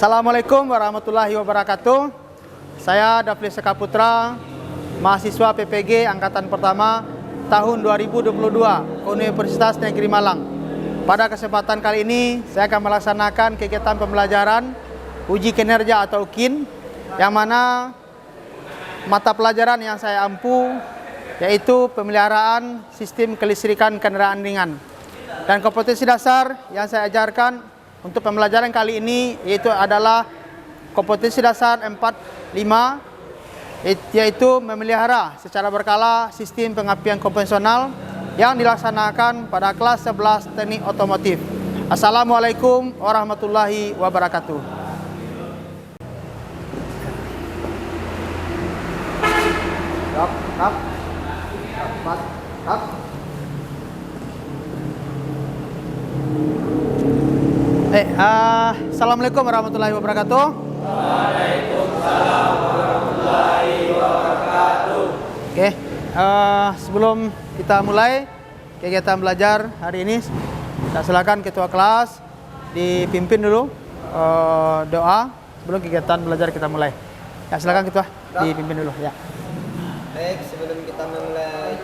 Assalamualaikum warahmatullahi wabarakatuh. Saya Dafli Sekaputra, mahasiswa PPG Angkatan Pertama tahun 2022 Universitas Negeri Malang. Pada kesempatan kali ini saya akan melaksanakan kegiatan pembelajaran uji kinerja atau UKIN, yang mana mata pelajaran yang saya ampu yaitu pemeliharaan sistem kelistrikan kendaraan ringan. Dan kompetensi dasar yang saya ajarkan untuk pembelajaran kali ini yaitu adalah kompetensi dasar 4-5, yaitu memelihara secara berkala sistem pengapian konvensional yang dilaksanakan pada kelas 11 teknik otomotif. Assalamualaikum warahmatullahi wabarakatuh. Assalamualaikum warahmatullahi wabarakatuh. Waalaikumsalam warahmatullahi wabarakatuh. Oke, sebelum kita mulai kegiatan belajar hari ini, saya silakan ketua kelas dipimpin dulu doa sebelum kegiatan belajar kita mulai. Ya, silakan ketua dipimpin dulu ya. Baik, sebelum kita memulai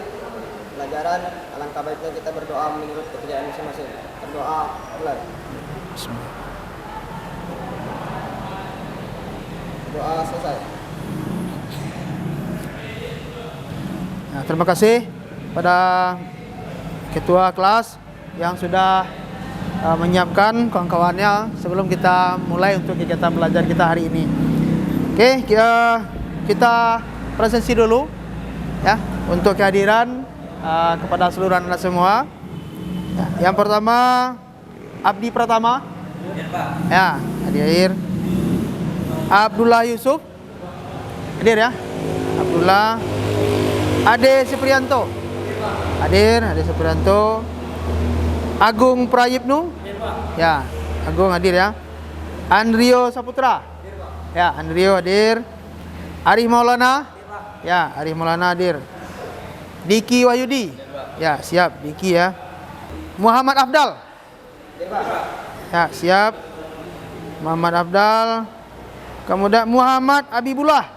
pelajaran, alangkah baiknya kita berdoa menurut kepercayaan masing-masing. Berdoa mulai. Doa selesai. Nah, terima kasih pada ketua kelas yang sudah menyiapkan kawan-kawannya sebelum kita mulai untuk kegiatan belajar kita hari ini. Oke, kita presensi dulu ya untuk kehadiran kepada seluruh anak semua. Ya, yang pertama Abdi Pratama, ya hadir. Abdullah Yusuf, hadir ya. Abdullah. Ade Supriyanto, hadir. Ade Supriyanto. Agung Prayibnu, ya. Agung hadir ya. Andrio Saputra, ya. Andrio hadir. Arif Maulana, ya. Arif Maulana hadir. Diki Wahyudi, ya. Siap Diki ya. Muhammad Afdal, ya. Siap Muhammad Afdal. Kemudian Muhammad Habibullah,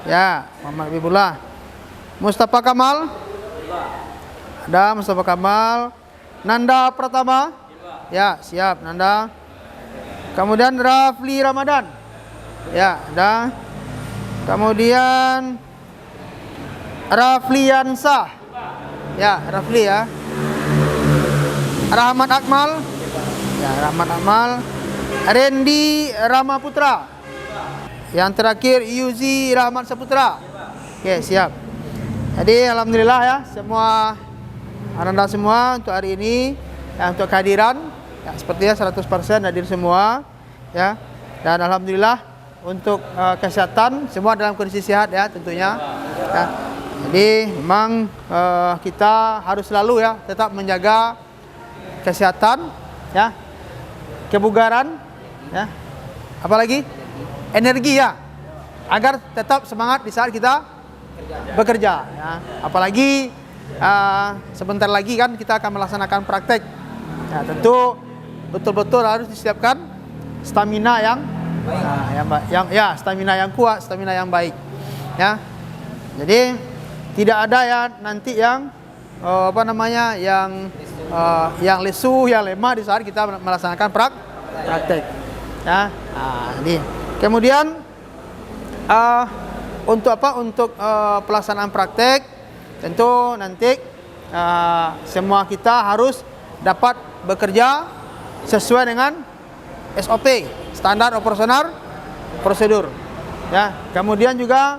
ya. Muhammad Habibullah. Mustafa Kamal, ada Mustafa Kamal. Nanda Pratama, ya. Siap Nanda. Kemudian Rafli Ramadan, ya. Ada. Kemudian Rafliansah, ya. Rafli ya. Rahmat Akmal, ya. Rahmat Akmal. Randy Ramaputra. Yang terakhir Yuzi Rahmat Saputra. Oke, siap. Jadi alhamdulillah ya, semua Anda semua untuk hari ini ya, untuk kehadiran ya, sepertinya 100% hadir semua ya. Dan alhamdulillah untuk kesehatan semua dalam kondisi sehat ya tentunya ya. Jadi memang kita harus selalu ya tetap menjaga kesehatan ya, kebugaran ya, apalagi energi ya, agar tetap semangat di saat kita bekerja ya. Apalagi sebentar lagi kan kita akan melaksanakan praktek ya, tentu betul-betul harus disiapkan stamina yang stamina yang kuat, stamina yang baik ya. Jadi tidak ada ya nanti yang yang lesu, yang lemah di saat kita melaksanakan praktek ya. Ini kemudian untuk pelaksanaan praktek tentu nanti semua kita harus dapat bekerja sesuai dengan SOP, standar operasional prosedur ya. Kemudian juga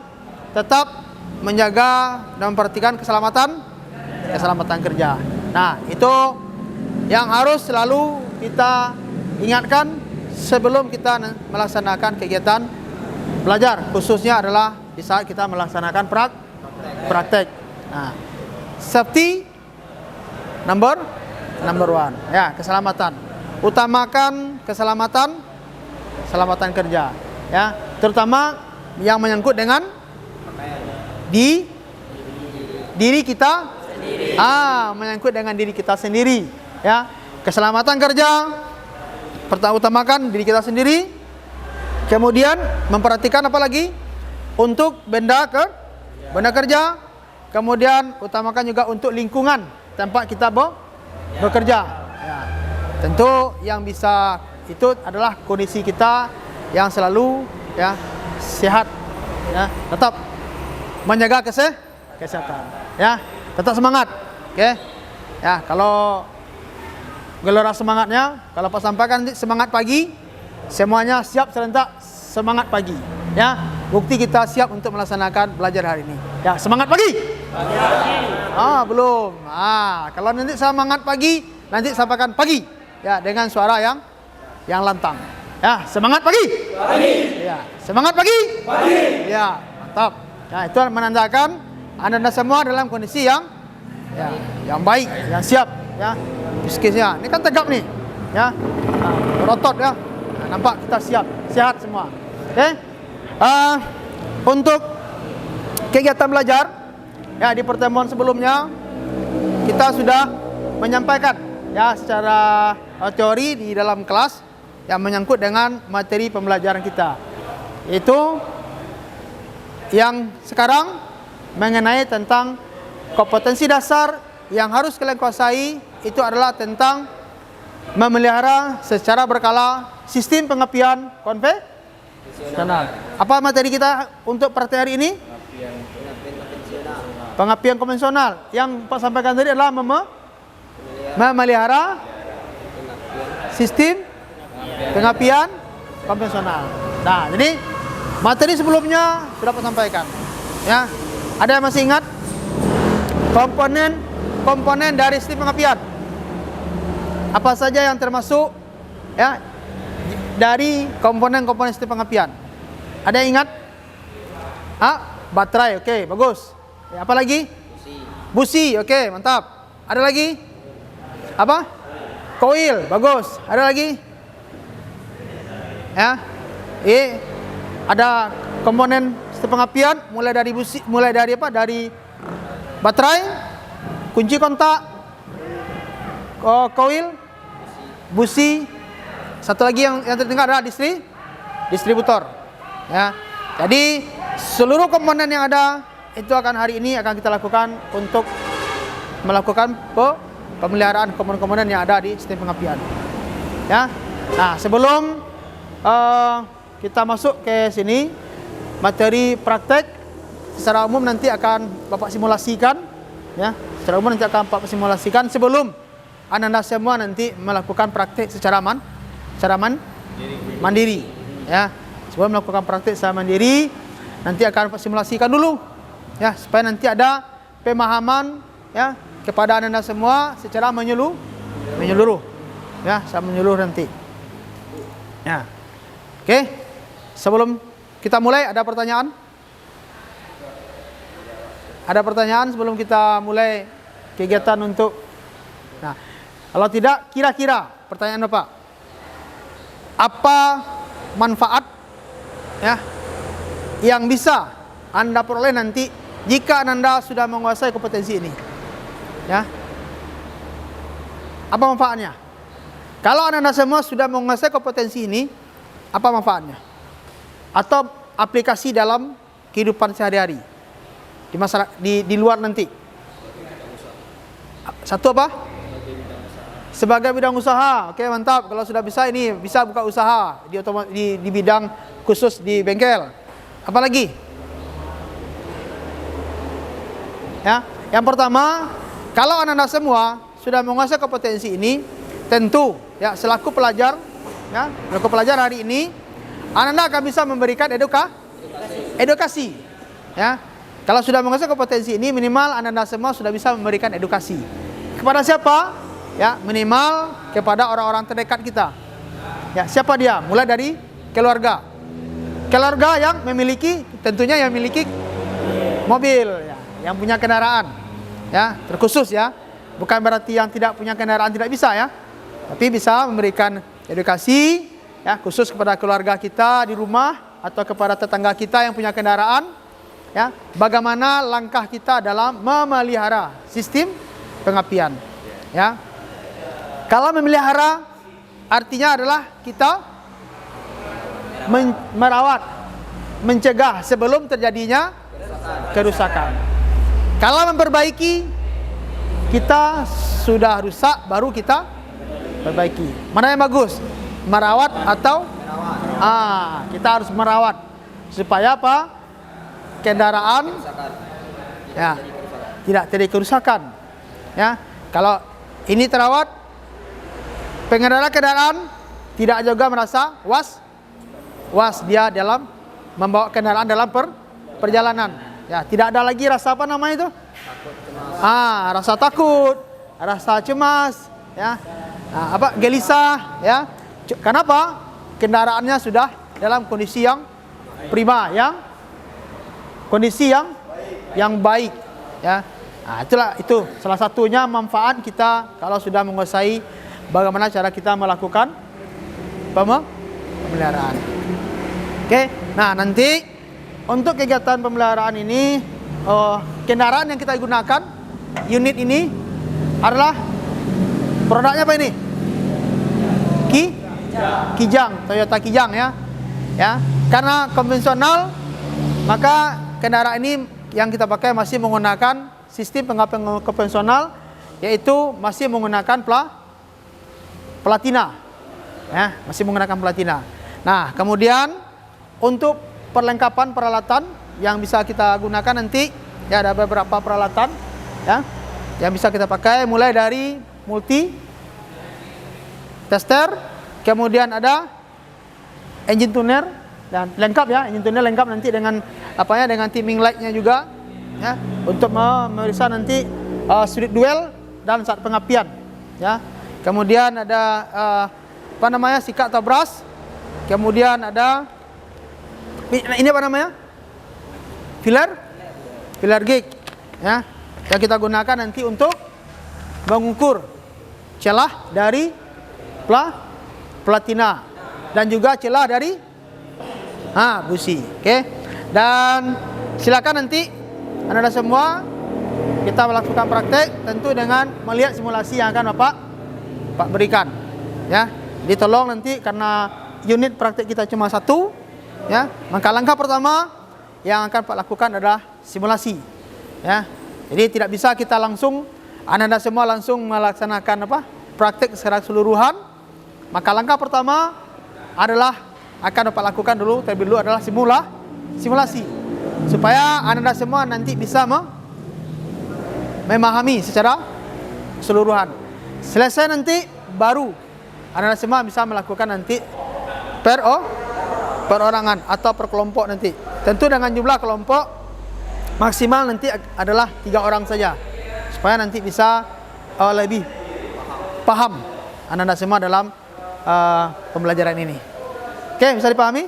tetap menjaga dan memperhatikan keselamatan kerja. Nah, itu yang harus selalu kita ingatkan sebelum kita melaksanakan kegiatan belajar, khususnya adalah di saat kita melaksanakan praktek. Nah, safety number one ya, keselamatan. Utamakan keselamatan kerja ya, terutama yang menyangkut dengan diri kita sendiri. Menyangkut dengan diri kita sendiri ya. Keselamatan kerja pertama utamakan diri kita sendiri, kemudian memperhatikan apa lagi untuk benda kerja, kemudian utamakan juga untuk lingkungan tempat kita bekerja. Ya. Tentu yang bisa itu adalah kondisi kita yang selalu ya sehat, ya, tetap menjaga kesehatan, ya, tetap semangat, oke, ya. Kalau gelora semangatnya, kalau Pak sampaikan semangat pagi, semuanya siap serentak semangat pagi, ya. Bukti kita siap untuk melaksanakan belajar hari ini, ya. Semangat pagi. Belum. Kalau nanti semangat pagi, nanti sampaikan pagi, ya, dengan suara yang lantang. Ya, semangat pagi. Ya, semangat pagi. Ya, mantap. Ya, itu menandakan Anda semua dalam kondisi yang baik, yang siap, ya. Fisiknya. Ini kan tegap nih, ya. Berotot, ya. Nampak kita siap, sehat semua. Oke. Untuk kegiatan belajar, ya, di pertemuan sebelumnya kita sudah menyampaikan, ya, secara teori di dalam kelas yang menyangkut dengan materi pembelajaran kita. Itu yang sekarang mengenai tentang kompetensi dasar yang harus kalian kuasai, itu adalah tentang memelihara secara berkala sistem pengapian konvensional. Apa materi kita untuk praktek hari ini? Pengapian konvensional. Yang Pak sampaikan tadi adalah memelihara sistem pengapian konvensional. Nah, jadi materi sebelumnya sudah Pak sampaikan, ya. Ada yang masih ingat komponen dari sistem pengapian? Apa saja yang termasuk, ya, dari komponen sistem pengapian? Ada yang ingat? Baterai, oke, bagus. Ya, apa lagi? Busi, oke, mantap. Ada lagi? Apa? Koil, bagus. Ada lagi? Ya, ada komponen sistem pengapian mulai dari busi, dari baterai, kunci kontak, koil, busi. Satu lagi yang tertinggal adalah distributor. Ya, jadi seluruh komponen yang ada itu hari ini akan kita lakukan untuk melakukan pemeliharaan komponen-komponen yang ada di sistem pengapian. Ya, nah sebelum kita masuk ke sini, materi praktek secara umum nanti akan Bapak simulasikan, ya. Secara umum nanti akan Bapak simulasikan sebelum Anda semua nanti melakukan praktek secara mandiri, ya. Sebelum melakukan praktek secara mandiri, nanti akan Bapak simulasikan dulu, ya, supaya nanti ada pemahaman, ya, kepada Anda semua secara menyeluruh, ya, secara menyeluruh nanti. Ya. Oke, sebelum kita mulai, ada pertanyaan? Ada pertanyaan sebelum kita mulai kegiatan untuk... Nah, kalau tidak, kira-kira pertanyaan Bapak, apa manfaat, ya, yang bisa Anda peroleh nanti jika Anda sudah menguasai kompetensi ini? Ya, apa manfaatnya? Kalau Anda semua sudah menguasai kompetensi ini, apa manfaatnya? Atau aplikasi dalam kehidupan sehari-hari di masyarakat, di luar nanti. Satu apa? Sebagai bidang usaha. Oke, mantap. Kalau sudah bisa, ini bisa buka usaha di bidang khusus di bengkel. Apa lagi? Ya, yang pertama, kalau anak-anak semua sudah menguasai kompetensi ini, tentu, ya, selaku pelajar, ya, selaku pelajar hari ini, anak-anak akan bisa memberikan edukasi, ya. Kalau sudah menguasai kompetensi ini, minimal anak-anak semua sudah bisa memberikan edukasi. Kepada siapa? Ya, minimal kepada orang-orang terdekat kita. Ya, siapa dia? Mulai dari keluarga. Keluarga yang memiliki, tentunya yang memiliki mobil, ya, yang punya kendaraan, ya, terkhusus, ya. Bukan berarti yang tidak punya kendaraan tidak bisa, ya. Tapi bisa memberikan edukasi, ya, khusus kepada keluarga kita di rumah atau kepada tetangga kita yang punya kendaraan, ya, bagaimana langkah kita dalam memelihara sistem pengapian, ya. Kalau memelihara artinya adalah kita merawat, mencegah sebelum terjadinya kerusakan. Kalau memperbaiki, kita sudah rusak baru kita perbaiki. Mana yang bagus? Merawat atau kita harus merawat supaya apa? Kendaraan ya tidak terjadi kerusakan. Ya, kalau ini terawat, pengendara kendaraan tidak juga merasa was dia dalam membawa kendaraan dalam perjalanan. Ya, tidak ada lagi rasa apa namanya itu? Rasa takut, rasa cemas, ya. Gelisah, ya. Kenapa? Kendaraannya sudah dalam kondisi yang prima, kondisi yang baik, ya. Itu salah satunya manfaat kita kalau sudah menguasai bagaimana cara kita melakukan pemeliharaan. Oke, nah nanti untuk kegiatan pemeliharaan ini, kendaraan yang kita gunakan, unit ini adalah produknya apa ini? Kijang, Toyota Kijang, ya. Karena konvensional, maka kendaraan ini yang kita pakai masih menggunakan sistem pengapian konvensional, yaitu masih menggunakan platina, ya, masih menggunakan platina. Nah, kemudian untuk perlengkapan peralatan yang bisa kita gunakan nanti, ya ada beberapa peralatan, ya, yang bisa kita pakai, mulai dari multi tester, kemudian ada engine tuner dan lengkap, ya, engine tuner lengkap nanti dengan dengan timing lightnya juga, ya, untuk memeriksa nanti sudut duel dan saat pengapian, ya. Kemudian ada sikat atau brush, kemudian ada ini apa namanya? Filler gauge, ya, yang kita gunakan nanti untuk mengukur celah dari platina dan juga celah dari busi. Oke. Dan silakan nanti Anda semua kita melakukan praktek tentu dengan melihat simulasi yang akan Bapak berikan, ya. Jadi tolong nanti, karena unit praktek kita cuma satu, ya, maka langkah pertama yang akan Pak lakukan adalah simulasi, ya. Jadi tidak bisa kita langsung Anda semua langsung melaksanakan praktek secara keseluruhan. Maka langkah pertama adalah akan Bapak lakukan terlebih dulu adalah simulasi, supaya Anda semua nanti bisa memahami secara keseluruhan. Selesai nanti baru Anda semua bisa melakukan nanti perorangan atau per kelompok nanti. Tentu dengan jumlah kelompok maksimal nanti adalah 3 orang saja, supaya nanti bisa lebih paham Anda semua dalam pembelajaran ini. Oke, bisa dipahami?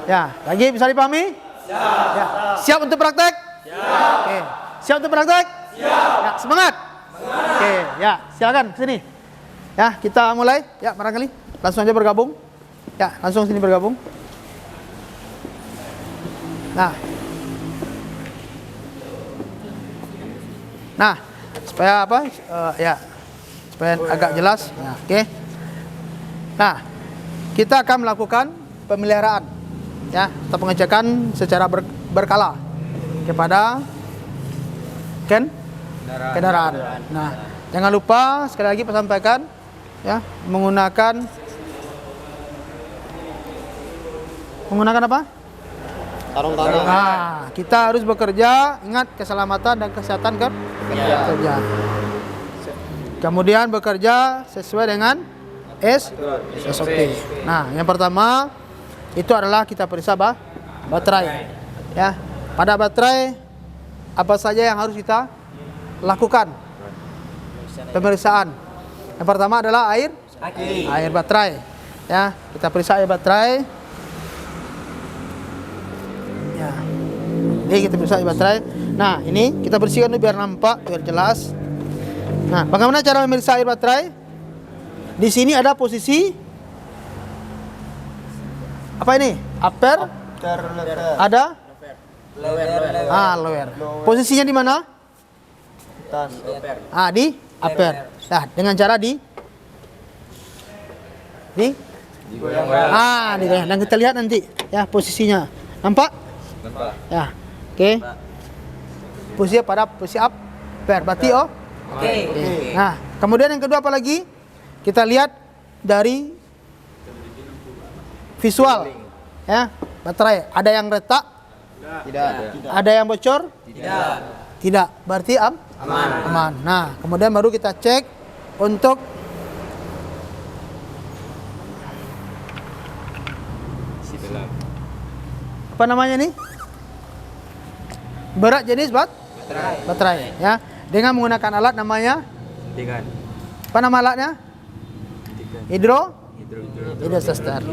Ya, lagi bisa dipahami? Ya. Siap untuk praktek? Siap. Oke. Siap untuk praktek? Siap. Ya, semangat. Oke, ya, silakan sini. Ya, kita mulai. Ya, barangkali langsung aja bergabung. Ya, langsung sini bergabung. Nah, supaya supaya agak jelas. Nah, oke. Nah, kita akan melakukan pemeliharaan, ya, atau pengecekan secara berkala kepada kendaraan. Nah, jangan lupa sekali lagi saya sampaikan, ya, menggunakan apa? Sarung tangan. Nah, kita harus bekerja, ingat keselamatan dan kesehatan kerja. Kemudian bekerja sesuai dengan SOP. Nah, yang pertama itu adalah kita periksa baterai. Ya, pada baterai apa saja yang harus kita lakukan pemeriksaan. Yang pertama adalah air baterai. Ya, kita periksa air baterai. Ya, ini kita periksa air baterai. Nah, ini kita bersihkan dulu biar nampak, biar jelas. Nah, bagaimana cara memeriksa air baterai? Di sini ada posisi apa ini? Ampere. Ada? Lower. Posisinya di mana? Atas. Di ampere. Nah, dengan cara Nih. Digoyang. Dan kita lihat nanti ya posisinya. Nampak? Nampak. Ya. Oke. Posisinya pada posisi up. Berarti Oke. Nah, kemudian yang kedua apa lagi? Kita lihat dari visual. Ya, baterai. Ada yang retak? Tidak. Ada yang bocor? Tidak. Tidak. Berarti aman. Nah, kemudian baru kita cek untuk apa namanya nih? Berat jenis baterai. Ya, dengan menggunakan alat namanya Dengan apa nama alatnya? Hidrosester.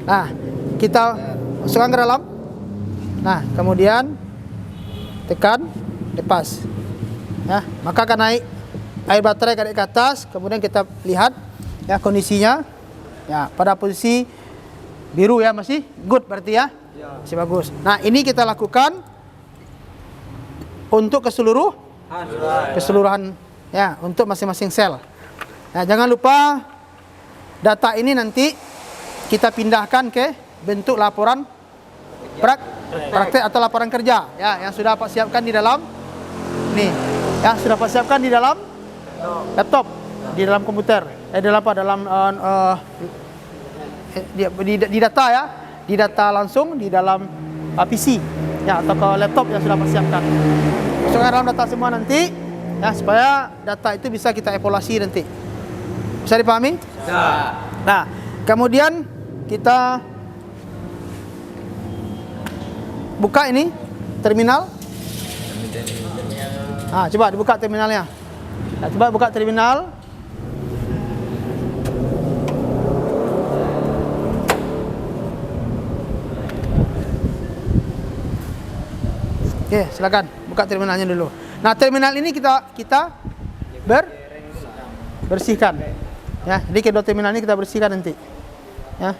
Nah, kita masukkan ke dalam. Nah, kemudian tekan, lepas. Ya, maka akan naik air baterai ke atas. Kemudian kita lihat ya kondisinya. Ya, pada posisi biru ya, masih good berarti ya. Masih bagus. Nah, ini kita lakukan untuk keseluruhan ya, untuk masing-masing sel. Nah, jangan lupa data ini nanti kita pindahkan ke bentuk laporan praktek atau laporan kerja ya, yang sudah Pak siapkan di dalam nih. Ya, sudah Pak siapkan di dalam laptop, di dalam komputer. Di data ya, di data langsung di dalam PC ya, atau ke laptop yang sudah Pak siapkan. Masukkan dalam data semua nanti ya, supaya data itu bisa kita evaluasi nanti. Bisa dipahami? Bisa. Nah, kemudian kita buka ini terminal. Coba dibuka terminalnya. Nah, coba buka terminal. Oke, silakan buka terminalnya dulu. Nah, terminal ini kita bersihkan. Ya, jadi kedua terminal ini kita bersihkan nanti. Ya.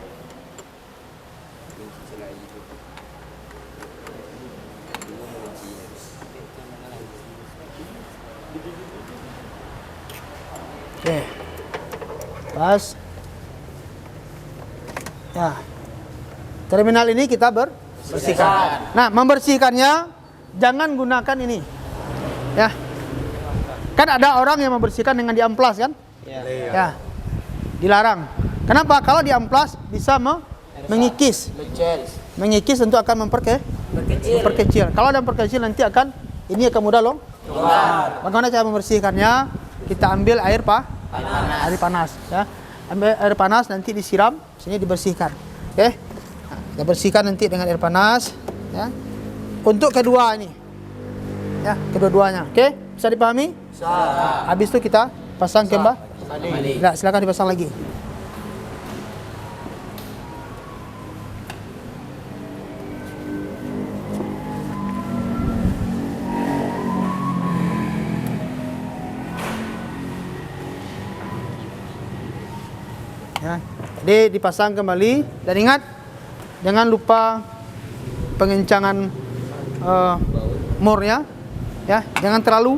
Oke. Pas. Ya. Terminal ini kita bersihkan. Nah, membersihkannya jangan gunakan ini. Ya. Kan ada orang yang membersihkan dengan diamplas kan? Ya. Dilarang. Kenapa? Kalau diamplas bisa mengikis. Mengikis tentu akan memperkecil. Kalau ada memperkecil nanti ini akan mudah Bagaimana cara membersihkannya? Kita ambil air panas ya. Ambil air panas nanti disiram, sini dibersihkan. Oke? Nah, kita bersihkan nanti dengan air panas ya. Untuk kedua ini. Ya, kedua-duanya. Oke? Bisa dipahami? Bisa. Habis itu kita pasang kembali. Nah, silakan dipasang lagi. Ya, jadi dipasang kembali dan ingat jangan lupa pengencangan mornya ya, jangan terlalu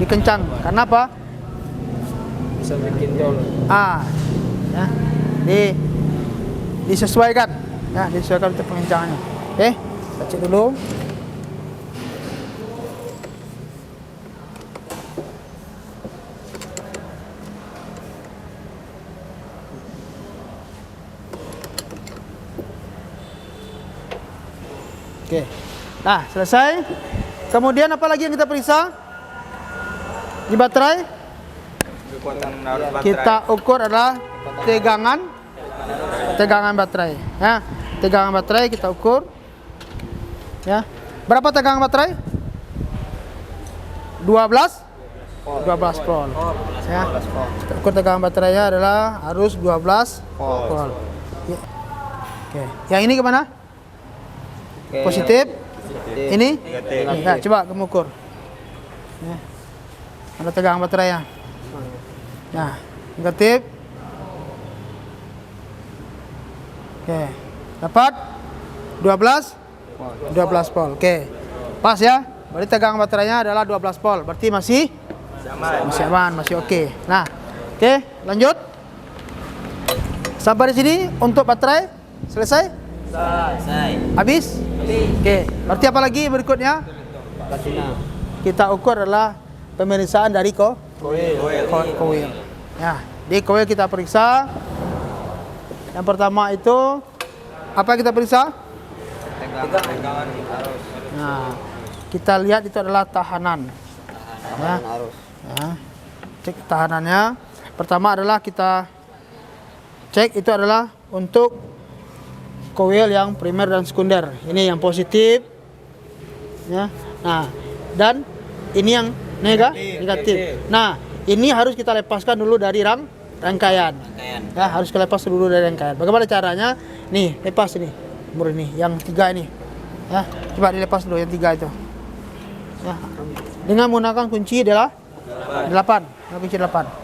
dikencang. Karena apa? Bisa bikin tol. Ya. Disesuaikan. Ya, disesuaikan untuk pengencangannya. Oke, kita cek dulu. Oke. Nah, selesai. Kemudian apa lagi yang kita periksa? Di baterai? Kekuatan arus baterai. Kita ukur adalah tegangan baterai. Ya, tegangan baterai kita ukur. Ya. Berapa tegangan baterai? 12 volt. Ya. Kita ukur tegangan baterainya adalah harus 12 volt. Ya. Oke. Yang ini kemana? Positif. Ini? Ya, coba kamu ukur. Ya. Ada tegangan baterai ya. Nah, negatif. Oke. Dapat 12 volt. Oke. Pas ya. Berarti tegangan baterainya adalah 12 volt. Berarti masih aman, masih oke. Nah, oke, lanjut. Sampai di sini untuk baterai selesai? Selesai. Habis? Oke. Berarti apa lagi berikutnya? Platina. Kita ukur adalah pemeriksaan dari koil. Ya, di koil kita periksa. Yang pertama itu apa yang kita periksa? Tegangan arus. Nah, kita lihat itu adalah tahanan. Ya. Arus. Ya. Cek tahanannya. Pertama adalah kita cek itu adalah untuk koil yang primer dan sekunder. Ini yang positif. Ya. Nah, dan ini yang negatif. Nah, ini harus kita lepaskan dulu dari rangkaian. Ya, harus kita lepas dulu dari rangkaian. Bagaimana caranya? Nih, lepas ini. Umur ini, yang 3 ini. Ya, coba dilepas dulu yang 3 itu. Ya. Dengan menggunakan kunci adalah 8. Kunci 8.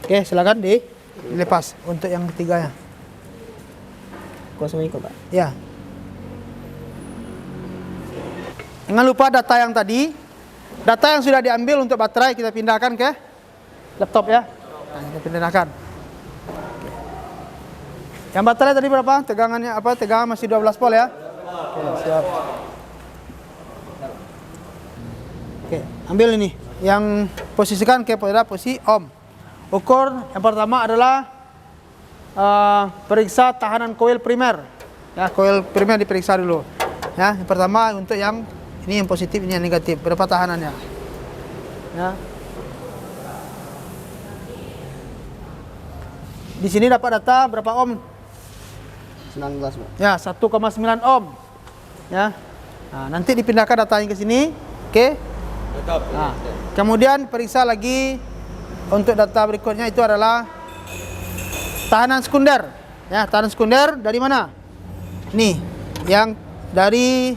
Oke, silakan dilepas untuk yang ketiganya. Kuasa mengikut, Pak. Ya. Jangan lupa data yang tadi, data yang sudah diambil untuk baterai kita pindahkan ke laptop ya. Nah, kita pindahkan. Oke. Yang baterai tadi berapa? Tegangannya apa? Tegangan masih 12 volt ya. Oke, siap. Oke, ambil ini. Yang posisikan ke pada posisi ohm. Ukur yang pertama adalah periksa tahanan koil primer. Ya, koil primer diperiksa dulu. Ya, yang pertama untuk yang ini yang positif, ini yang negatif. Berapa tahanannya? Ya. Di sini dapat data berapa ohm? 19, Pak. Ya, 1,9 ohm. Ya. Nah, nanti dipindahkan datanya ke sini. Oke. Nah, kemudian periksa lagi. Untuk data berikutnya itu adalah tahanan sekunder. Ya, tahanan sekunder dari mana? Nih, yang dari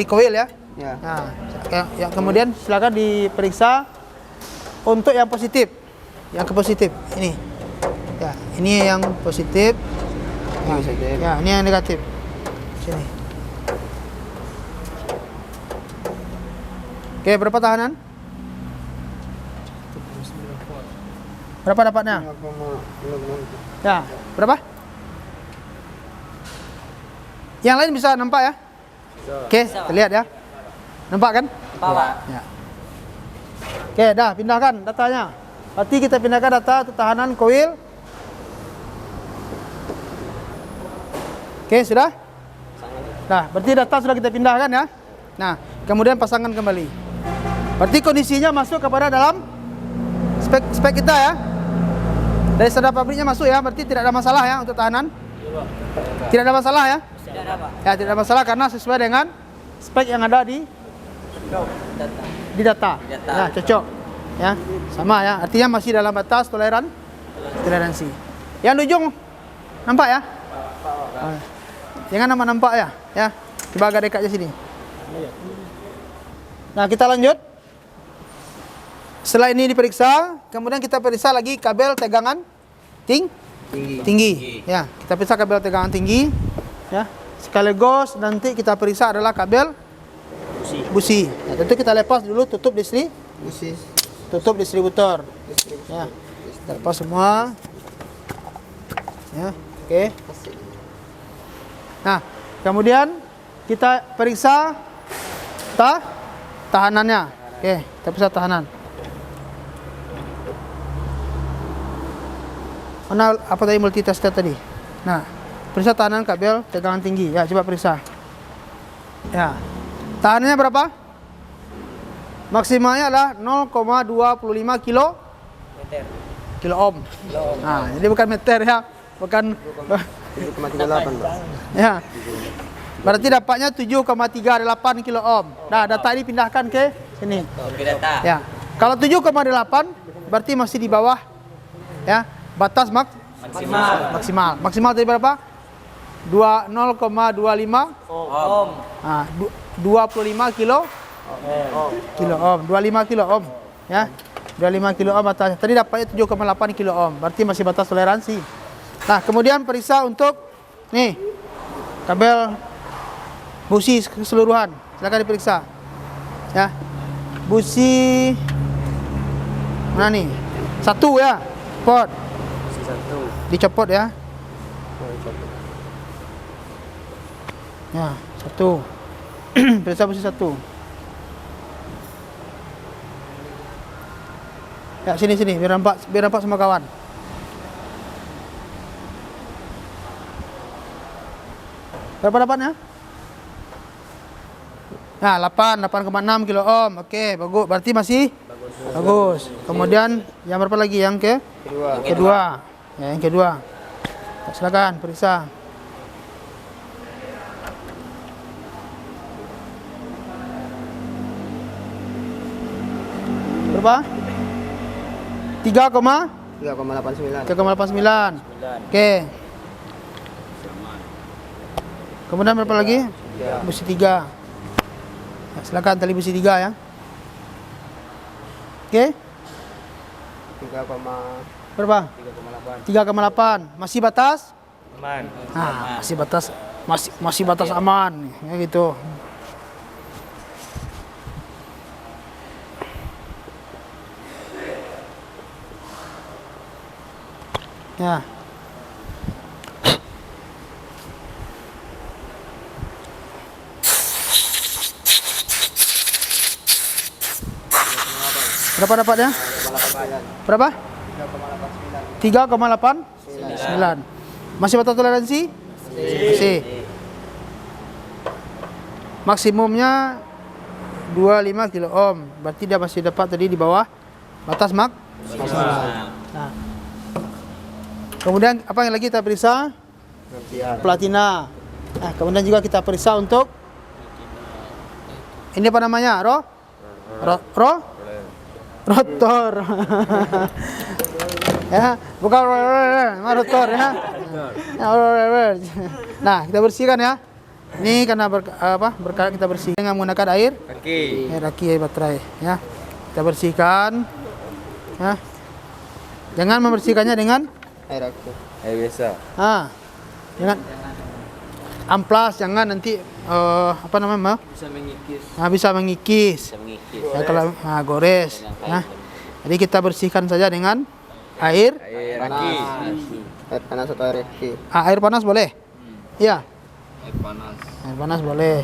koil ya. Ya. Nah, yang kemudian silakan diperiksa untuk yang positif. Yang ke positif ini. Ya, ini yang positif. Nah, ya, ini yang negatif. Sini. Oke, berapa tahanan? Berapa dapatnya? Ya, berapa? Yang lain bisa nampak ya? Oke, terlihat ya? Nampak kan? Nampak. Ya. Oke, dah pindahkan datanya. Berarti kita pindahkan data tahanan koil. Oke, sudah? Nah, berarti data sudah kita pindahkan ya. Nah, kemudian pasangkan kembali. Berarti kondisinya masuk kepada dalam spek kita ya. Dari standar pabriknya masuk ya. Berarti tidak ada masalah ya untuk tahanan. Tidak ada masalah ya. Tidak ada, Pak. Ya, tidak ada masalah karena sesuai dengan spek yang ada di data. Ya, cocok. Ya, sama ya. Artinya masih dalam batas toleransi. Yang di ujung nampak ya? Jangan nampak ya. Ya. Coba agak dekat sini. Nah, kita lanjut. Setelah ini diperiksa, kemudian kita periksa lagi kabel tegangan tinggi. Ya, kita periksa kabel tegangan tinggi. Ya, sekaligus nanti kita periksa adalah kabel busi. Ya, tentu kita lepas dulu, tutup distributor. Ya, kita lepas semua. Ya, oke. Nah, kemudian kita periksa tahanannya. Oke, kita periksa tahanan. Mana apa tadi multitester tadi? Nah, periksa tahanan kabel tegangan tinggi. Ya, coba periksa. Ya. Tahanannya berapa? Maksimalnya adalah 0,25 kilo ohm. Nah, jadi bukan meter ya, bukan 7,38, Pak. ya. Berarti dapatnya 7,38 kilo ohm. Nah, data ini pindahkan ke sini. Oke, data. Ya. Kalau 7,8 berarti masih di bawah ya, batas maksimal. Maksimal tadi berapa? 0,25 Ohm. Nah, 25 kilo kilo ohm, 25 kilo ohm ya. 25 kilo ohm batas. Tadi dapatnya 7,8 kilo ohm, berarti masih batas toleransi. Nah, kemudian periksa untuk nih kabel busi keseluruhan. Silakan diperiksa. Ya. Busi mana nih? 1 ya. Pot. Busi 1. Dicopot ya. Ya, 1. Periksa busi 1. Ya, sini biar nampak sama kawan. Berapa dapatnya? Nah, 8,6 kilo ohm. Oke, bagus. Berarti masih bagus. Kemudian yang berapa lagi? Yang kedua. Ya, yang kedua. Silakan periksa. Berapa? 3,89. 3,89. Oke. Kemudian berapa lagi? Busi 3. Ya, silakan tali busi 3 ya. Oke. 3,8. Berapa? 3,8. Masih batas? Aman. Nah, masih batas aman ya gitu. Ya. Berapa dapatnya? Berapa? 3,89. Masih batas toleransi? Masih. Maksimumnya 25 kilo ohm. Berarti dia masih dapat tadi di bawah batas maksimal. Nah. Kemudian apa yang lagi kita periksa? Platina. Nah, kemudian juga kita periksa untuk ini apa namanya? Rotor. Ya, bukan rotor ya. Nah, kita bersihkan ya. Ini karena berkarat kita bersihkan dengan menggunakan air aki, air baterai ya. Kita bersihkan ya. Jangan membersihkannya dengan Air aku. Air biasa. Jangan amplas, jangan nanti apa namanya? Bisa mengikis. Ya, kalau gores ya. Jadi kita bersihkan saja dengan air Aki. Air panas atau air aki. air panas boleh? Iya, Air panas. air panas boleh.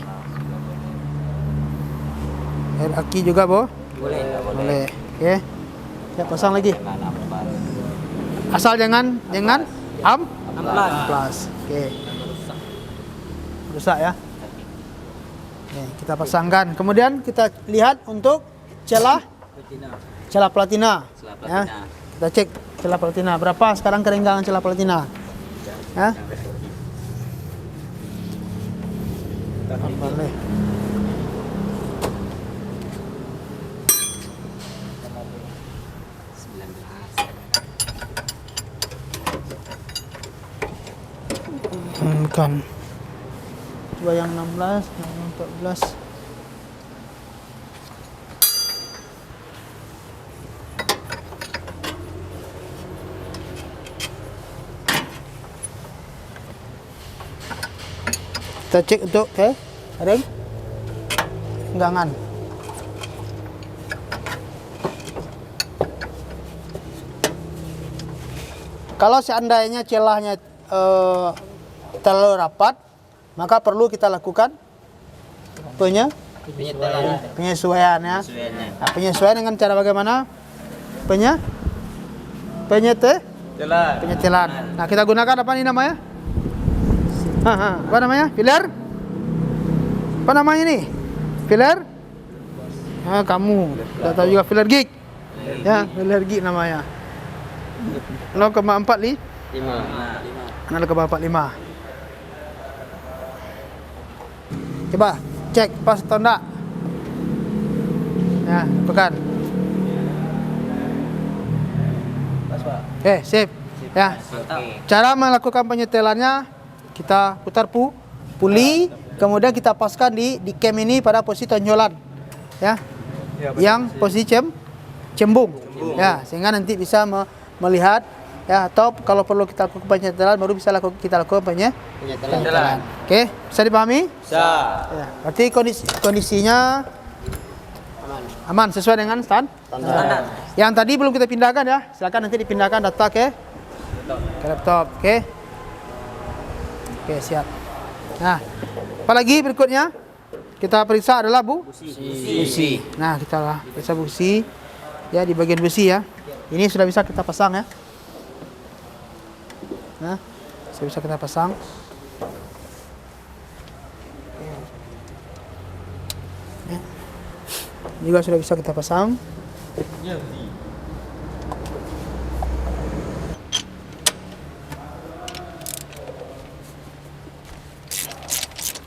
Air aki juga boleh. Oke. Ya, pasang lagi. Asal jangan amplas. Oke. Rusak ya. Oke, kita pasangkan. Kemudian kita lihat untuk celah platina. Ya. Kita cek celah platina. Berapa sekarang kerenggangan celah platina? Ya. Boleh. Bukan. Coba yang 16, yang 14. Kita cek untuk renggangan. Kalau seandainya celahnya terlalu rapat, maka perlu kita lakukan penyesuaian ya. Nah, penyesuaian dengan cara bagaimana? Penyetelan. Nah, kita gunakan apa ini namanya? Apa namanya? Filler? Apa namanya nih? Filler? Kamu sudah tahu juga filler gig. Ya, filler gig namanya. 0,45. 0,45. Coba cek pas atau enggak. Ya, bukan. Pas, Pak. Oke, sip. Ya. Cara melakukan penyetelannya, kita putar puli, kemudian kita paskan di cam ini pada posisi tonjolan. ya. Yang posisi cembung. Ya, sehingga nanti bisa melihat ya, atau kalau perlu kita lakukan penyetelan baru bisa kita lakukan penyetelan. Oke, bisa dipahami? Bisa. Ya, berarti kondisinya aman sesuai dengan standar. Yang tadi belum kita pindahkan ya, silakan nanti dipindahkan data ke laptop. Oke, siap. Nah, apalagi berikutnya kita periksa adalah busi. Nah, kita periksa busi ya, di bagian busi ya. Ini sudah bisa kita pasang ya. Nah, sudah bisa kita pasang. Ya. Juga sudah bisa kita pasang.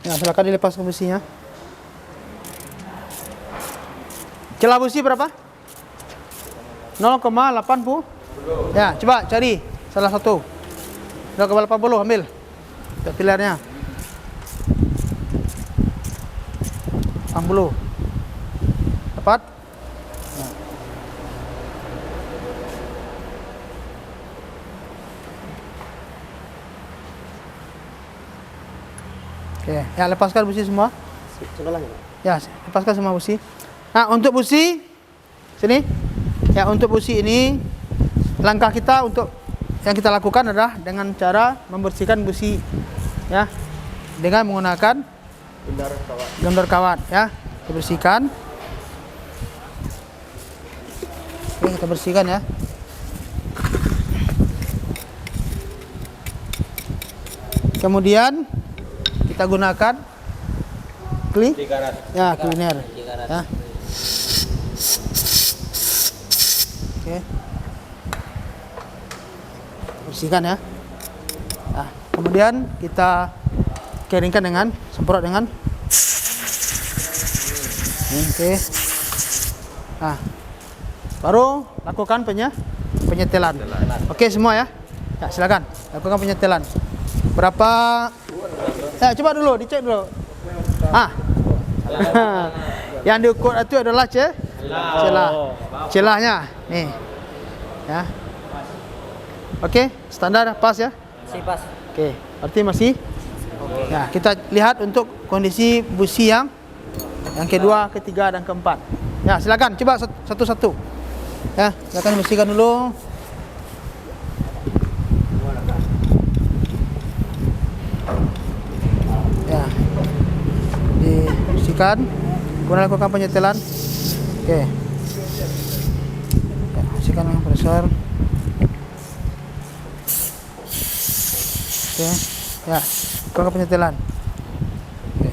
Ya, silakan dilepaskan businya. Celah busi berapa? 0,80. Ya, coba cari salah satu. 0,80 ambil. Untuk pilarnya. 80. Dapat? Ya. Oke, ya lepaskan busi semua. Ya, lepaskan semua busi. Nah, untuk busi sini. Ya, untuk busi ini langkah kita untuk yang kita lakukan adalah dengan cara membersihkan busi ya, dengan menggunakan gendor kawat ya. Kita bersihkan. Oke, kita bersihkan ya. Kemudian kita gunakan cleaner ya. Oke. Bersihkan ya. Nah, kemudian kita keringkan dengan semprot dengan. Oke. Nah, baru lakukan penyetelan. Oke semua ya. Ya, silakan lakukan penyetelan. Berapa? Ya, coba dulu dicek dulu. Yang diukur itu adalah celahnya nih ya. Oke, standar pas ya? Masih pas. Oke, berarti masih. Ya, kita lihat untuk kondisi busi yang kedua, ketiga dan keempat. Ya, silakan coba satu-satu. Ya, silakan bersihkan dulu. Ya. Dibersihkan. Kemudian lakukan penyetelan. Oke. Ya, bersihkan dengan kompresor. Oke. Ya, lakukan penyetelan. Oke.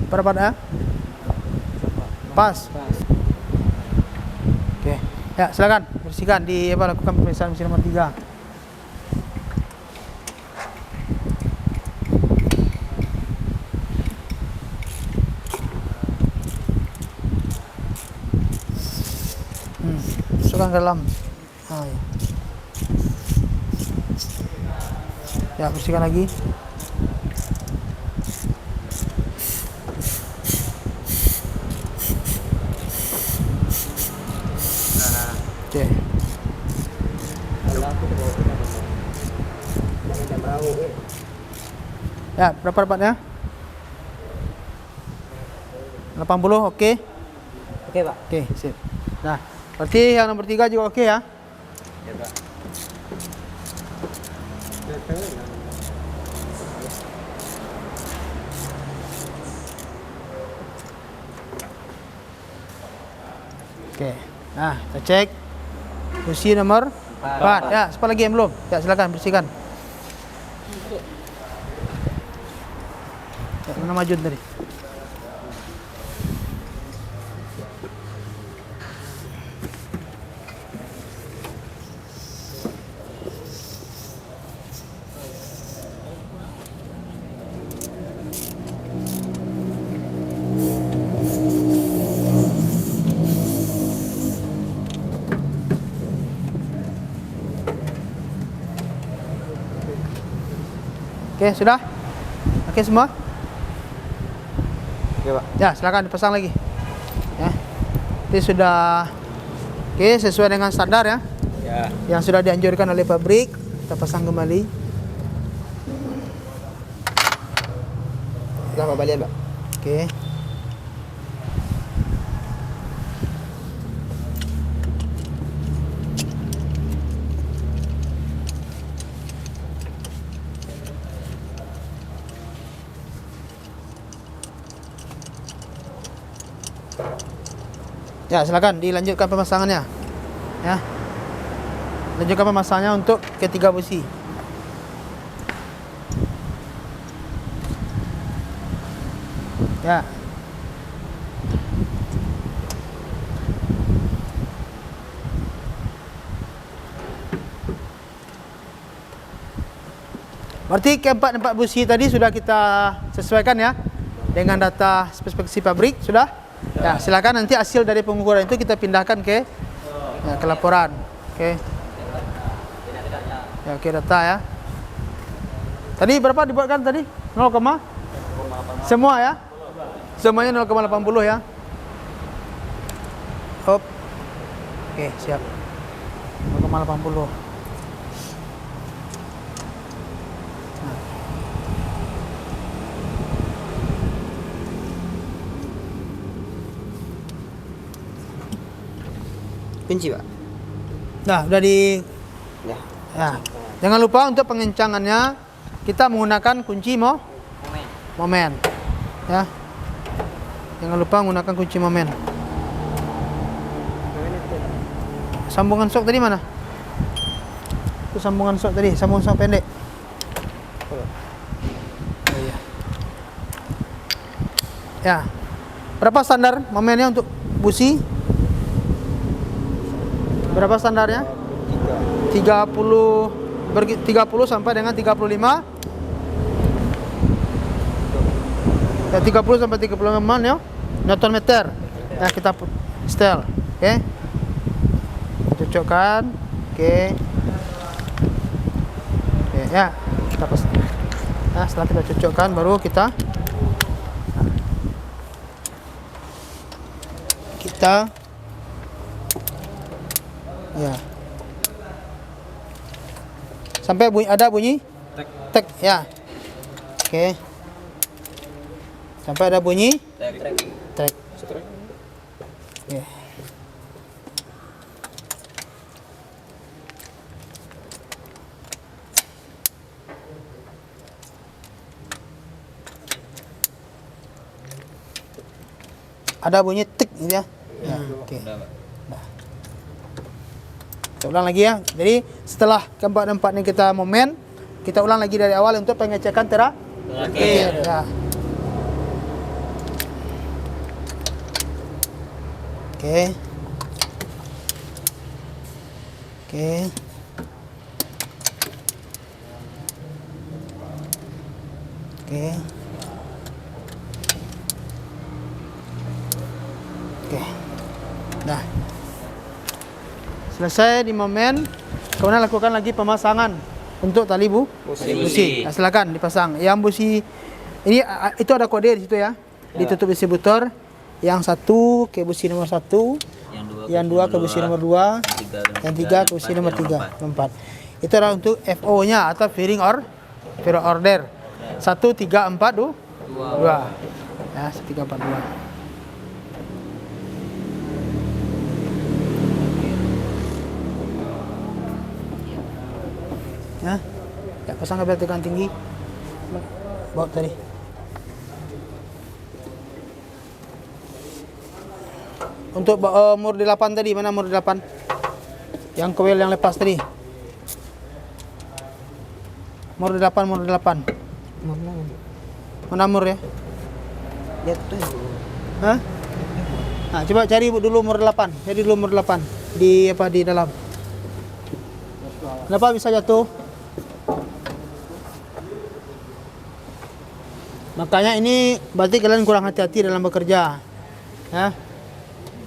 Berapa ya? Pas. Oke. Ya, silakan bersihkan lakukan pemeriksaan mesin nomor 3. Masukkan ke dalam. Ya, bersihkan lagi. Oke. Ya, berapa dapatnya? 80, oke. Oke, Pak. Oke, sip. Nah, berarti yang nomor 3 juga oke ya? Ya, Pak. Oke. Nah, kita cek busi nomor 4. Ya, siapa lagi yang belum? Ya, silakan bersihkan. Ya, mana maju tadi? Oke, sudah? Oke semua? Oke, Pak. Ya, silakan dipasang lagi. Ya. Ini sudah oke, sesuai dengan standar ya. Ya. Yang sudah dianjurkan oleh pabrik, kita pasang kembali. Udah pembalian, Pak. Oke. Ya, silakan dilanjutkan pemasangannya. Ya. Lanjutkan pemasangannya untuk ketiga busi. Ya. Berarti keempat busi tadi sudah kita sesuaikan ya dengan data spesifikasi pabrik sudah. Ya, silakan nanti hasil dari pengukuran itu kita pindahkan ke ke laporan. Oke. Ya, oke data ya. Tadi berapa dibuatkan tadi? 0, semua ya? Semuanya 0,80 ya. Hop. Oke, siap. 0,80. Kunci, Pak. Nah, udah di Ya. ya. Jangan lupa untuk pengencangannya kita menggunakan kunci momen. Ya. Jangan lupa menggunakan kunci momen. Sambungan sok tadi mana? Itu sambungan sok tadi, sambungan sok pendek. Oh, iya. Ya. Berapa standar momennya untuk busi? Berapa standarnya? 30 sampai dengan 35. Ya, 30 sampai 35 ya. Newton meter. Ya, kita setel. Oke. Cocokkan. Oke. Oke, ya. Kita pas. Nah, setelah kita cocokkan baru kita ya. Sampai ada bunyi tek ya. Oke. Sampai ada bunyi tek. Oke. Ada bunyi tik gitu ya. Ya, oke. Kita ulang lagi ya. Jadi setelah keempat ini kita momen, kita ulang lagi dari awal untuk pengecekan terakhir. Ya. Oke. Oke. Oke. Oke. Nah. Selesai di momen, kemudian lakukan lagi pemasangan untuk tali busi. Nah, silakan dipasang. Yang busi ini itu ada kode di situ ya. Ditutup distributor. Yang satu ke busi nomor 1, yang dua ke busi nomor 2, yang tiga ke busi nomor 3, 4. Itu adalah untuk FO-nya atau fairing order. 1 3 4 2. Ya, 1 3 4 2. Ya, pasang kabel tegangan tinggi. Baut tadi. Untuk mur 8 tadi, mana mur 8? Yang coil yang lepas tadi. Mur 8. Mana mur ya? Ya tuh. Hah? Nah, coba cari dulu mur 8. Cari dulu mur 8 di dalam. Kenapa bisa jatuh? Makanya ini berarti kalian kurang hati-hati dalam bekerja. Ya.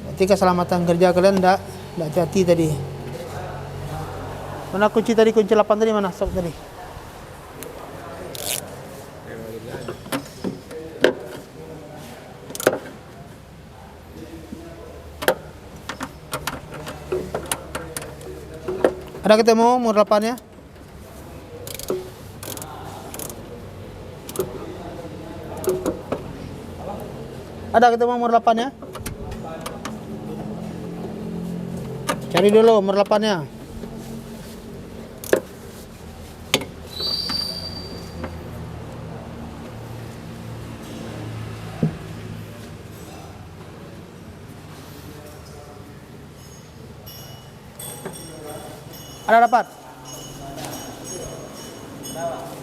Berarti keselamatan kerja kalian enggak hati-hati tadi. Mana kunci 8 tadi mana? Sok tadi. Ada ketemu umur 8 ya? Ada ketemu umur 8 ya? Cari dulu umur 8 nya. Ada dapat?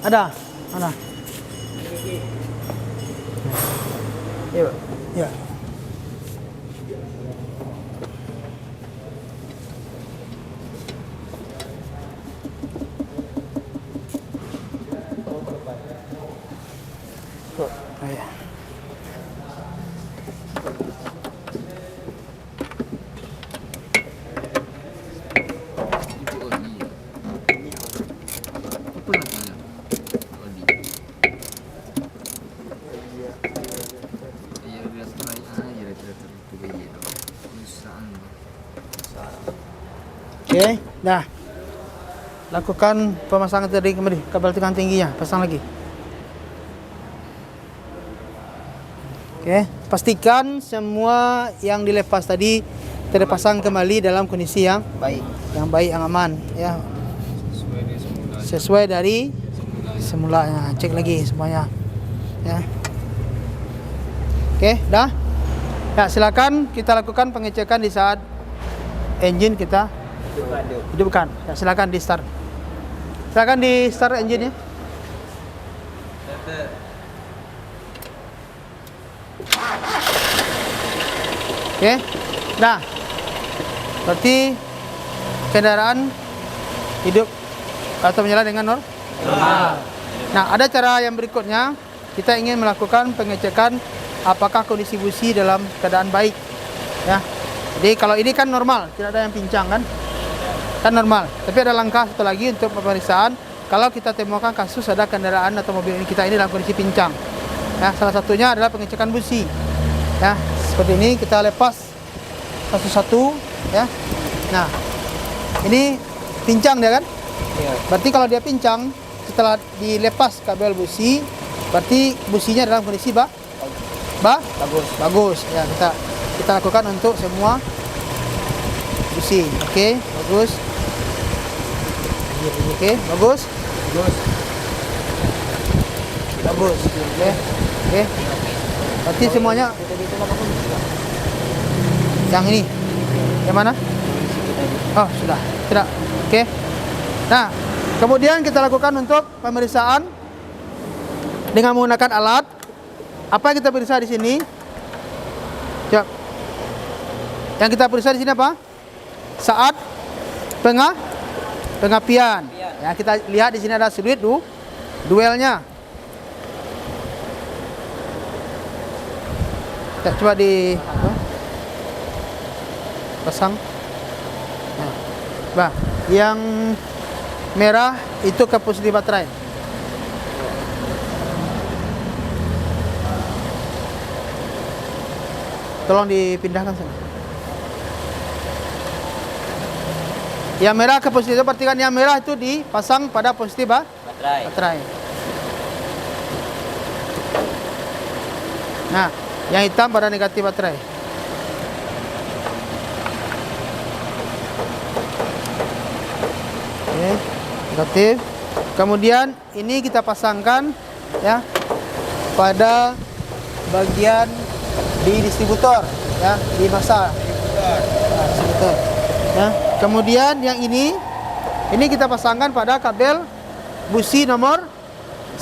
Ada? Mana? Iya, Pak. Iya. Oh, iya. Itu Odi. Apa namanya? Odi. Iya, dia setelah aja dia tidak terlalu gaya. Perusahaan. Oke, dah. Lakukan pemasangan tadi kembali kabel tegangan tingginya, pasang lagi. Oke, pastikan semua yang dilepas tadi terpasang kembali dalam kondisi yang Baik. yang aman ya, Sesuai dia semula. sesuai dari semulanya. Cek lagi semuanya ya. Oke, dah. Ya, silakan kita lakukan pengecekan di saat engine kita hidupkan. Ya, silakan di start. Silakan di start engine-nya. Oke. Nah. Berarti kendaraan hidup atau menyala dengan normal. Nah, ada cara yang berikutnya. Kita ingin melakukan pengecekan apakah kondisi busi dalam keadaan baik. Ya. Jadi kalau ini kan normal, tidak ada yang pincang kan? Kan normal. Tapi ada langkah satu lagi untuk pemeriksaan. Kalau kita temukan kasus ada kendaraan atau mobil ini kita ini dalam kondisi pincang. Ya, salah satunya adalah pengecekan busi. Ya, seperti ini kita lepas satu-satu ya. Nah, ini pincang dia kan? Iya. Berarti kalau dia pincang setelah dilepas kabel busi, berarti businya dalam kondisi Bagus. bagus. Ya, kita lakukan untuk semua busi. Oke, bagus. Oke, bagus. Bagus. Oke. Berarti semuanya yang ini. Yang mana? Oh, sudah. Tidak. Oke. Nah, kemudian kita lakukan untuk pemeriksaan dengan menggunakan alat. Apa yang kita periksa di sini? Coba. Yang kita periksa di sini apa? Saat pengapian. Ya, kita lihat di sini ada sudut duelnya. Ya, coba di pasang. Nah, yang merah itu ke positif baterai. Tolong dipindahkan sana. Yang merah ke positif, berarti kan yang merah itu dipasang pada positif baterai. Nah, yang hitam pada negatif baterai. Oke, negatif. Kemudian ini kita pasangkan ya pada bagian di distributor ya, di masa distributor. Ya. Kemudian yang ini kita pasangkan pada kabel busi nomor 1.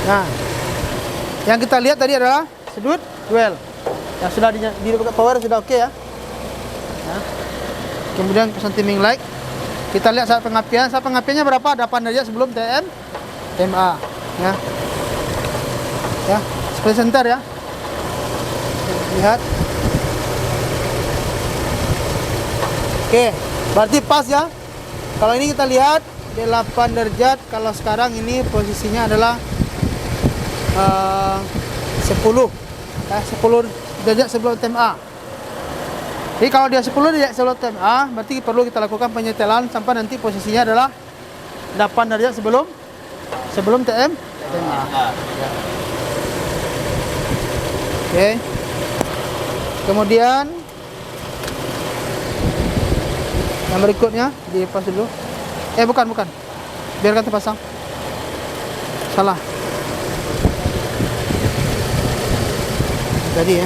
Nah, yang kita lihat tadi adalah sudut duel. Yang sudah di power sudah oke ya. Nah, kemudian pasang timing light. Kita lihat saat pengapian. Saat pengapiannya berapa? 8 derajat sebelum TMA. Ya. Ya, seperti center ya. Lihat. Oke, berarti pas ya. Kalau ini kita lihat 8 derajat. Kalau sekarang ini posisinya adalah 10 derajat sebelum TMA. Jadi kalau dia 10 derajat sebelum TMA, berarti perlu kita lakukan penyetelan sampai nanti posisinya adalah 8 derajat sebelum TMA. Oke. Kemudian yang berikutnya dilepas dulu. Bukan. Biarkan terpasang. Salah. Tadi ya.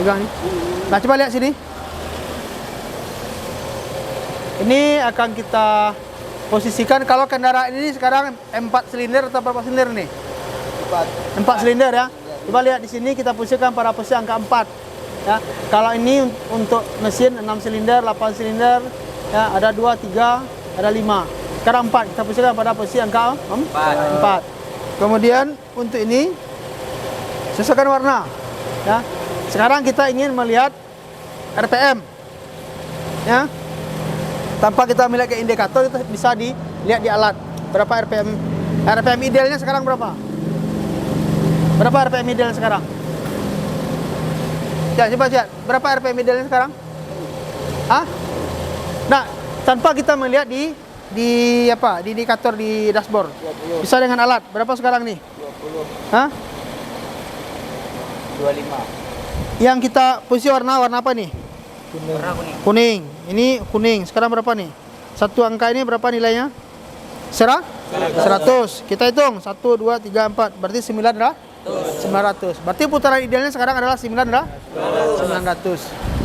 Pegang ni. Nah, coba lihat sini. Ini akan kita posisikan kalau kendaraan ini sekarang 4 silinder atau berapa silinder nih? 4 silinder ya. Coba lihat di sini kita posisikan pada posisi angka 4 ya. Kalau ini untuk mesin 6 silinder, 8 silinder ya, ada 2, 3, ada 5. Sekarang 4 kita posisikan pada posisi angka 4. Kemudian untuk ini sesuaikan warna ya. Sekarang kita ingin melihat RPM ya. Tanpa kita melihat ke indikator, itu bisa dilihat di alat berapa RPM. RPM idealnya sekarang berapa? Berapa RPM idealnya sekarang? Ya, coba lihat. Berapa RPM idealnya sekarang? Hah? Nah, tanpa kita melihat di indikator di dashboard. 20. Bisa dengan alat. Berapa sekarang nih? 20. Hah? 25. Yang kita posisi warna apa nih? Warna kuning. Kuning. Ini kuning. Sekarang berapa nih? Satu angka ini berapa nilainya? 100. Kita hitung 1, 2, 3, 4. Berarti 900. Berarti putaran idealnya sekarang adalah 900.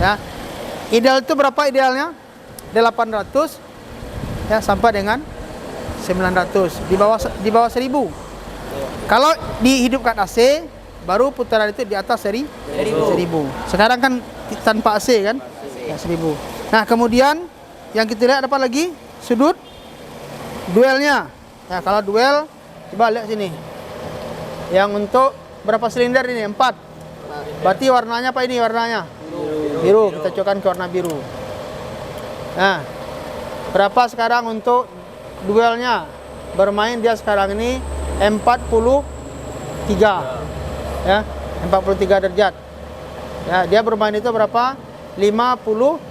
Ya. Ideal itu berapa idealnya? 800 ya sampai dengan 900. Di bawah 1000. Kalau dihidupkan AC, baru putaran itu di atas 1000. Sekarang kan tanpa AC kan? Ya, 1000. Nah, kemudian yang kita lihat apa lagi? Sudut duelnya. Ya, kalau duel coba lihat sini. Yang untuk berapa silinder ini? 4. Berarti warnanya apa ini warnanya? Biru. Kita cocokkan ke warna biru. Nah, berapa sekarang untuk duelnya? Bermain dia sekarang ini 43. Ya, 43 derajat. Ya, dia bermain itu berapa? 52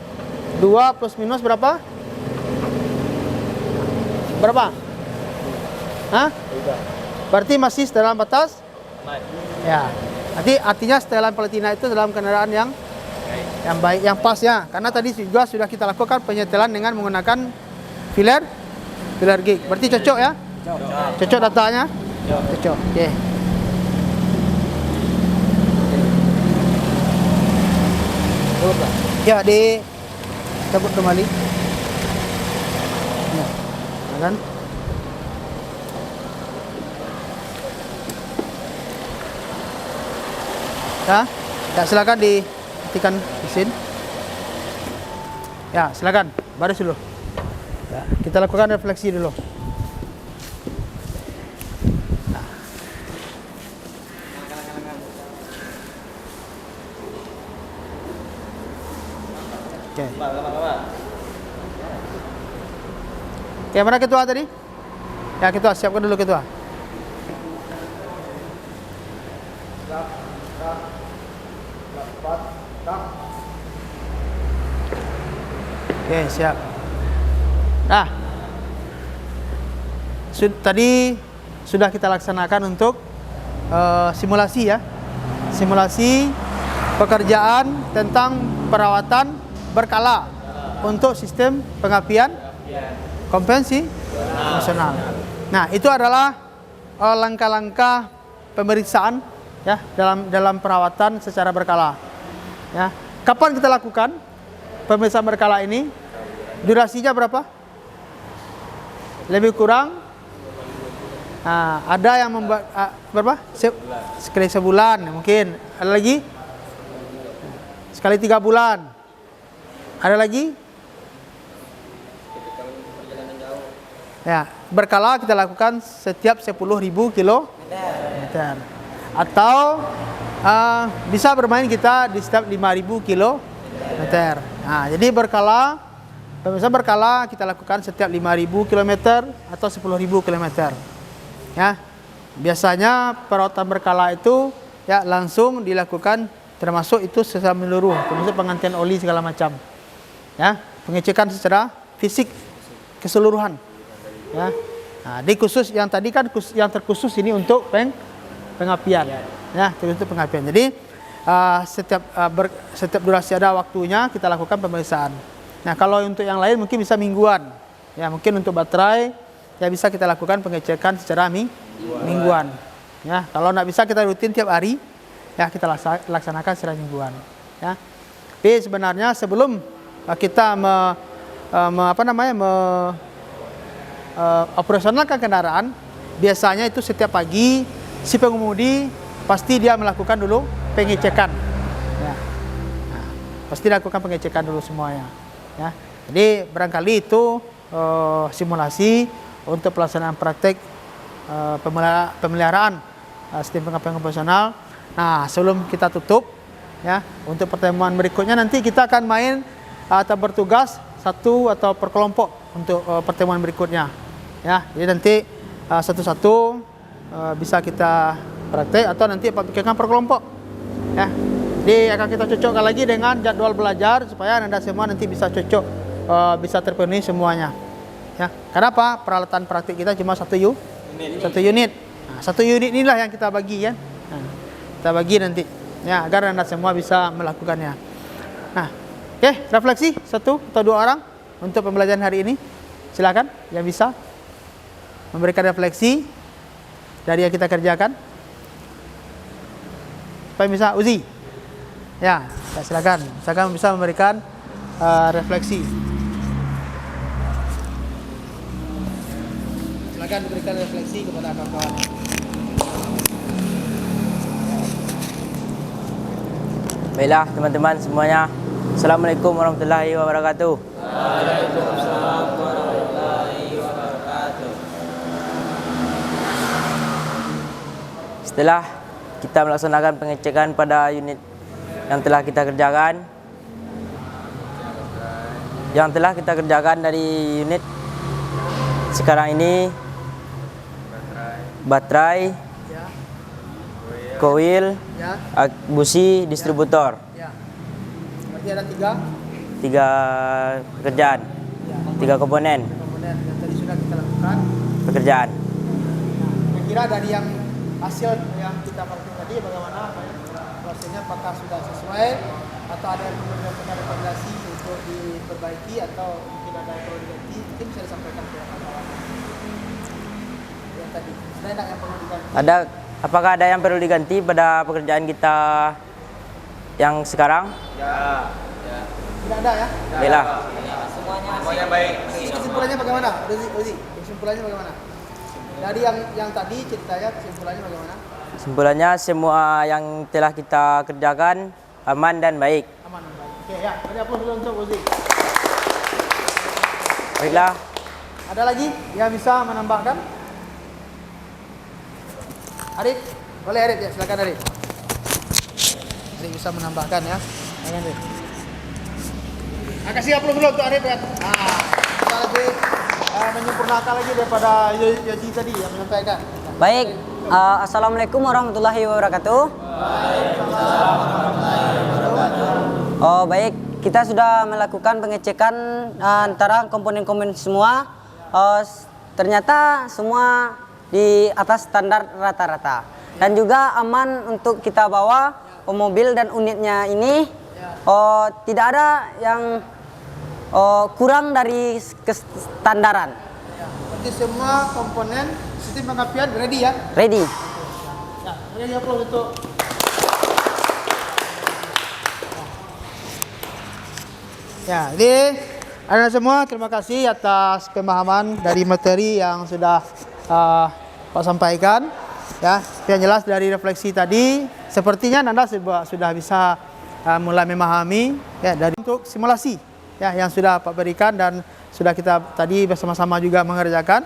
plus minus berapa? Berapa? Hah? Berarti masih setelan batas? Ya. Nanti artinya setelan platina itu dalam kendaraan yang baik, yang pas ya. Karena tadi juga sudah kita lakukan penyetelan dengan menggunakan filler gig. Berarti cocok ya? Cocok datanya? Cocok. Oke. Ya, cabut kembali. Ya, kan? Ya, silakan dihentikan mesin. Ya, silakan baris dulu. Ya, kita lakukan refleksi dulu. Oke. Oke, mana ketua tadi? Ya, ketua, siapkan dulu ketua. Oke, siap. Nah, tadi sudah kita laksanakan untuk simulasi ya. Simulasi pekerjaan tentang perawatan berkala untuk sistem pengapian konvensional. Nah, itu adalah langkah-langkah pemeriksaan ya dalam perawatan secara berkala. Ya, kapan kita lakukan pemeriksaan berkala ini? Durasinya berapa? Lebih kurang ada yang membuat berapa? Sekali sebulan mungkin. Ada lagi? Sekali 3 bulan. Ada lagi? Ya, berkala kita lakukan setiap 10.000 kilometer. Atau bisa bermain kita di setiap 5.000 kilometer. Nah, jadi pemirsa berkala kita lakukan setiap 5.000 kilometer atau 10.000 kilometer. Ya, biasanya perawatan berkala itu ya langsung dilakukan, termasuk itu secara menyeluruh, termasuk penggantian oli segala macam. Ya, pengecekan secara fisik keseluruhan. Ya, nah, di khusus yang tadi kan yang terkhusus ini untuk pengapian. Ya, untuk pengapian. Jadi setiap durasi ada waktunya kita lakukan pemeriksaan. Nah, kalau untuk yang lain mungkin bisa mingguan. Ya, mungkin untuk baterai ya bisa kita lakukan pengecekan secara mingguan. Ya, kalau nggak bisa kita rutin tiap hari, ya kita laksanakan secara mingguan. Ya. Tapi sebenarnya sebelum kita operasionalkan kendaraan, biasanya itu setiap pagi si pengemudi pasti dia melakukan dulu pengecekan. Ya. Nah, pasti lakukan pengecekan dulu semuanya. Ya. Jadi barangkali itu simulasi untuk pelaksanaan praktek pemeliharaan sistem pengapian konvensional. Nah, sebelum kita tutup, ya, untuk pertemuan berikutnya nanti kita akan main atau bertugas satu atau per kelompok untuk pertemuan berikutnya. Ya, jadi nanti satu-satu bisa kita praktek atau nanti pikirkan per kelompok. Ya, jadi akan kita cocokkan lagi dengan jadwal belajar supaya Anda semua nanti bisa cocok, bisa terpenuhi semuanya. Ya, kenapa? Peralatan praktik kita cuma satu unit. Nah, satu unit inilah yang kita bagi, ya. Nah, kita bagi nanti, ya, agar Anda semua bisa melakukannya. Nah, oke, refleksi satu atau dua orang untuk pembelajaran hari ini. Silakan yang bisa memberikan refleksi dari yang kita kerjakan. Supaya bisa Uzi. Ya, silakan bisa memberikan refleksi. Silakan berikan refleksi kepada kawan-kawan. Baiklah teman-teman semuanya, Assalamualaikum warahmatullahi wabarakatuh. Waalaikumsalam warahmatullahi wabarakatuh. Setelah kita melaksanakan pengecekan pada unit yang telah kita kerjakan, dari unit sekarang ini baterai, koil, Ya, busi, distributor. ya. Berarti ada Tiga pekerjaan, tiga komponen komponen yang tadi sudah kita lakukan. pekerjaan. Nah, kira dari yang hasil yang kita praktik tadi bagaimana prosesnya, apakah sudah sesuai atau ada yang perlu dilakukan rekomendasi untuk diperbaiki atau mungkin ada yang perlu diganti, mungkin bisa disampaikan ke kawan-kawan yang tadi. Sebenarnya yang perlu diganti. Apakah ada yang perlu diganti pada pekerjaan kita yang sekarang? Tidak ada, ya? Baiklah. Semuanya baik. Kesimpulannya bagaimana? Uzi, kesimpulannya bagaimana? Dari yang tadi ceritanya, kesimpulannya bagaimana? Kesimpulannya semua yang telah kita kerjakan aman dan baik. Aman dan baik. Oke, ya. Beri aplaus dulu untuk Uzi. Baiklah. Ada lagi yang bisa menambahkan? Arif, boleh Arif, ya, silakan Arif. Arif bisa menambahkan, ya. Silakan Arif. Kasih aplaus dulu untuk Arif, ya. Nah, kita lebih menyempurnakan lagi daripada Yoji tadi yang menyampaikan. Baik, Assalamualaikum warahmatullahi wabarakatuh. Oh baik, kita sudah melakukan pengecekan antara komponen-komponen semua. Ternyata semua di atas standar rata-rata dan juga aman untuk kita bawa mobil dan unitnya ini. Tidak ada yang kurang dari kestandaran. Berarti semua komponen sistem pengapian ready, ya? Ready. Ya, beri aplaus untuk. Ya, jadi Anda semua terima kasih atas pemahaman dari materi yang sudah Pak sampaikan. Ya, yang jelas dari refleksi tadi, sepertinya Anda sudah bisa mulai memahami, ya, dari untuk simulasi, ya, yang sudah Pak berikan dan sudah kita tadi bersama-sama juga mengerjakan.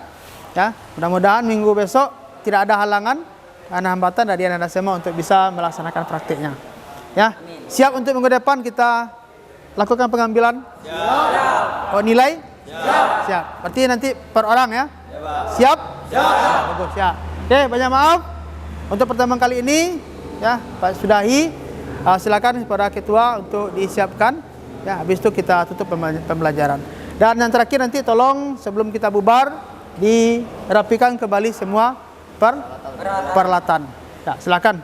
Ya, mudah-mudahan minggu besok tidak ada halangan hambatan dari anda semua untuk bisa melaksanakan praktiknya. Ya, siap untuk minggu depan kita lakukan pengambilan? Siap. Oh, nilai? Siap. Berarti nanti per orang ya? Siap? Siap. Bagus, siap. Oke, banyak maaf untuk pertemuan kali ini ya, Pak sudahi. Silakan kepada ketua untuk disiapkan. Ya, habis itu kita tutup pembelajaran. Dan yang terakhir nanti tolong sebelum kita bubar dirapikan kembali semua peralatan. Ya, silakan.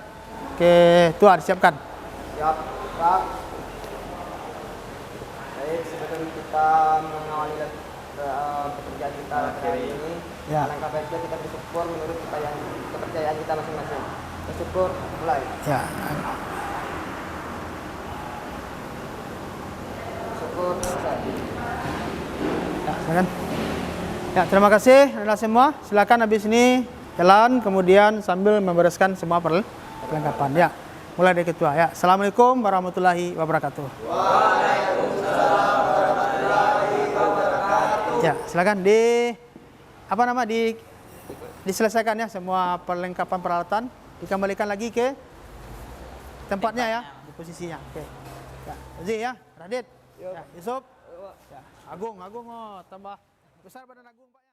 Oke, Tuan siapkan. Siap, Pak. Baik, sebelum kita mengawali pekerjaan kita hari ini, Ya. alangkah baiknya kita bersyukur menurut kepercayaan kita masing-masing. Bersyukur, mulai. Ya. Bersyukur, selesai. Ya, silakan. Ya, terima kasih anda semua. Silakan habis ini jalan kemudian sambil membereskan semua perlengkapan. Ya. Mulai dari ketua ya. Assalamualaikum warahmatullahi wabarakatuh. Waalaikumsalam warahmatullahi wabarakatuh. Ya, silakan diselesaikan ya semua perlengkapan peralatan, dikembalikan lagi ke tempatnya ya, di posisinya. Oke. Ya, Aziz ya, Radit. Ya, Yusuf. Ya, Agung oh tambah besar badan Agung Pak.